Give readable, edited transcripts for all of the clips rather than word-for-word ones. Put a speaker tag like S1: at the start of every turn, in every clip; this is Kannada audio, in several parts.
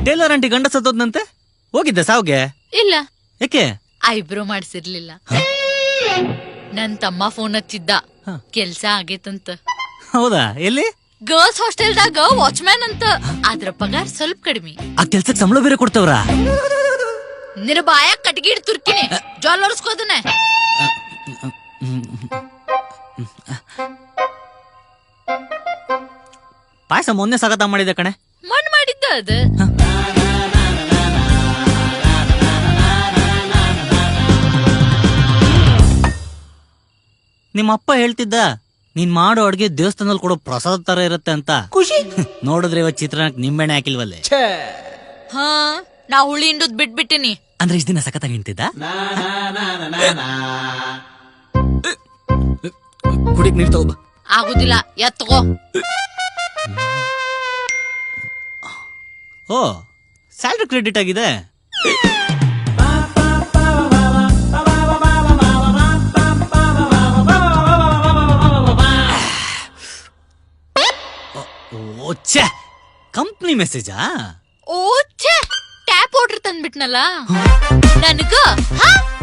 S1: ಟೇಲರ್ ಆಂಟಿ ಗಂಡ ಸತ್ತೋದ್ನಂತೆ, ಹೋಗಿದ್ದೆ ಸಾವ್ಗೆ?
S2: ಇಲ್ಲ.
S1: ಯಾಕೆ?
S2: ಐಬ್ರೋ ಮಾಡ್ಸಿರ್ಲಿಲ್ಲ. ನನ್ ತಮ್ಮ ಫೋನ್ ಹಚ್ಚಿದ್ದ, ಕೆಲ್ಸ ಆಗೇತಂತ.
S1: ಹೌದಾ? ಎಲ್ಲಿ?
S2: ಗರ್ಲ್ಸ್ ಹಾಸ್ಟೆಲ್ದಾಗ ವಾಚ್ಮ್ಯಾನ್ ಅಂತ. ಅದ್ರ ಪಗಾರ ಸ್ವಲ್ಪ ಕಡಿಮೆ.
S1: ಆ ಕೆಲ್ಸಕ್ಕೆ ಸಂಬಳ ಬೇರೆ ಕೊಡ್ತವ್ರ?
S2: ನಿನ್ನ ಬಾಯ ಕಟ್ಗಿ ತುರ್ಕಿನಿ, ಜಾಲ್ ಒರ್ಸ್ಕೋದನೆ.
S1: ಪಾಯಸ ಮೊನ್ನೆ ಸಗತ ಮಾಡಿದೆ ಕಣೆ.
S2: ಮಣ್ಣು ಮಾಡಿದ್ದ ಅದ.
S1: ನಿಮ್ಮಪ್ಪ ಹೇಳ್ತಿದ್ದ, ನೀನ್ ಮಾಡೋ ಅಡ್ಗೆ ದೇವಸ್ಥಾನದಲ್ಲಿ ಕೊಡೋ ಪ್ರಸಾದ ತರ ಇರುತ್ತೆ ಅಂತ. ಖುಷಿ ನೋಡಿದ್ರೆ ಇವತ್ತು ಚಿತ್ರಾನ್ನಕ್ಕೆ ನಿಂಬೆಣ್ಣೆ ಹಾಕಿಲ್ವಲ್ಲೇ?
S2: ಹಾ, ನಾ ಹುಳಿ ಹಿಂಡುದ್ ಬಿಟ್ಬಿಟ್ಟಿನಿ.
S1: ಅಂದ್ರೆ ಇಷ್ಟ ದಿನ ಸಖತ್ತಾಗಿ ನಿಂತಿದ್ದ? ಕುಡಿಕ್ ನೀರ್ ತಗೋ.
S2: ಆಗುದಿಲ್ಲ, ಎತ್ತಗೋ.
S1: ಓ, ಸ್ಯಾಲ್ರಿ ಕ್ರೆಡಿಟ್ ಆಗಿದೆ. ಓಚ್ಚೆ, ಕಂಪ್ನಿ ಮೆಸೇಜಾ?
S2: ಓಚ್ಚೆ, ಟ್ಯಾಪ್ ವಾಟರ್ ತಂದ್ಬಿಟ್ನಲ್ಲ.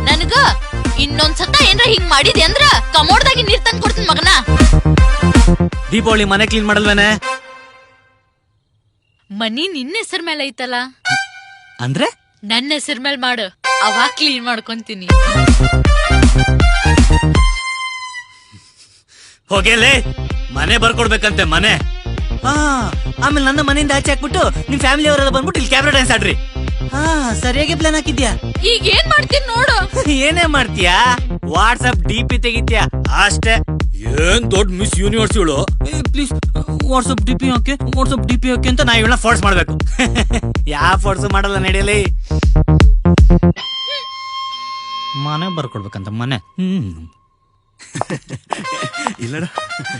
S2: ನನಗ ಇನ್ನೊಂದ್ಸತ ಏನ್ರ ಹಿಂಗ್ ಮಾಡಿದೆ ಅಂದ್ರ ಕಮೋಡ್ದಾಗಿ ನೀರ್ ತಂದ್ ಕೊಡ್ತೀನಿ ಮಗನ.
S1: ದೀಪಾವಳಿ ಮನೆ ಕ್ಲೀನ್ ಮಾಡಲ್ವೇನೆ?
S2: ಮನಿ ನಿನ್ನ ಹೆಸರ ಮೇಲೆ ಐತಲ್ಲ,
S1: ಅಂದ್ರೆ
S2: ನನ್ನ ಹೆಸರ ಮೇಲೆ ಮಾಡು, ಅವಾಗ ಕ್ಲೀನ್ ಮಾಡ್ಕೊಂತೀನಿ.
S1: ಹೋಗೇಲೆ, ಮನೆ ಬರ್ಕೊಡ್ಬೇಕಂತೆ ಮನೆ. ಆಮೇಲೆ ನನ್ನ ಮನೆಯಿಂದ ಆಚೆ ಹಾಕ್ಬಿಟ್ಟು ನಿಮ್ ಫ್ಯಾಮಿಲಿ ಅವರೆಲ್ಲ ಬಂದ್ಬಿಟ್ಟು ಇಲ್ಲಿ ಕ್ಯಾಬ್ರೆ ಡ್ಯಾನ್ಸ್ ಆಡ್ರಿ. ಸರಿಯಾಗಿ ಪ್ಲಾನ್ ಹಾಕಿದ್ಯಾ.
S2: ಈಗ ಏನ್ ಮಾಡ್ತೀನಿ ನೋಡು.
S1: ಏನೇ ಮಾಡ್ತೀಯಾ? ವಾಟ್ಸ್ಆಪ್ ಡಿಪಿ ತೆಗಿತ್ಯಾ ಅಷ್ಟೇ. ಏನ್ ದೊಡ್ಡ ಮಿಸ್ ಯೂನಿವರ್ಸ್ ಇವಳು. ಪ್ಲೀಸ್ ವಾಟ್ಸ್ಆಪ್ ಡಿಪಿ ಹಾಕಿ ಅಂತ ನಾ ಇವಳನ್ನ ಫೋರ್ಸ್ ಮಾಡ್ಬೇಕು. ಯಾವ ಫೋರ್ಸ್ ಮಾಡಲ್ಲ, ನಡೆಯಲಿ. ಮನೆ ಬರ್ಕೊಡ್ಬೇಕಂತ ಮನೆ. ಇಲ್ಲ,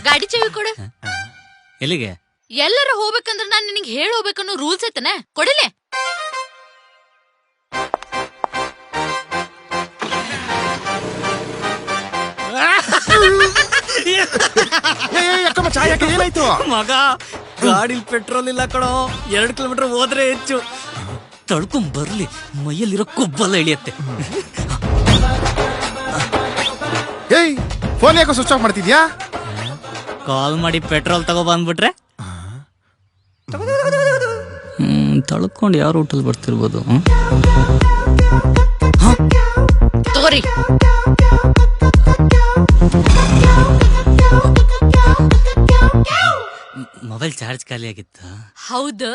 S2: ಗಾಡಿ ಚಾವಿ ಕೊಡು.
S1: ಎಲ್ಲಿಗೆ?
S2: ಎಲ್ಲರ ಹೋಗ್ಬೇಕಂದ್ರ ನಾನ್ ನಿನಗೆ ಹೇಳಿ ಹೋಗ್ಬೇಕನ್ನೋ ರೂಲ್ಸ್ ಐತನ, ಕೊಡಿಲೆ.
S3: ಏನಾಯ್ತು
S1: ಮಗ? ಗಾಡಿಲ್ ಪೆಟ್ರೋಲ್ ಇಲ್ಲ ಕಣೋ, 2 ಕಿಲೋಮೀಟರ್ ಹೋದ್ರೆ ಹೆಚ್ಚು. ತಡ್ಕೊಂಡ್ ಬರ್ಲಿ, ಮೈಯಲ್ಲಿರೋ ಕೊಬ್ಬಲ್ಲ ಇಳಿಯತ್ತೆ.
S3: ಏಯ್, ಫೋನ್ ಯಾಕೋ ಸ್ವಿಚ್ ಆಫ್ ಮಾಡ್ತಿದ್ಯಾ?
S1: ಕಾಲ್ ಮಾಡಿ ಪೆಟ್ರೋಲ್ ತಗೋ ಬಂದ್ಬಿಟ್ರೆ ತಳ್ಕೊಂಡು ಯಾವ ರೂಟಲ್ಲಿ ಬರ್ತಿರ್ಬೋದು.
S2: ತಗೋರಿ.
S1: ಮೊಬೈಲ್ ಚಾರ್ಜ್ ಖಾಲಿ ಆಗಿತ್ತ?
S2: ಹೌದು.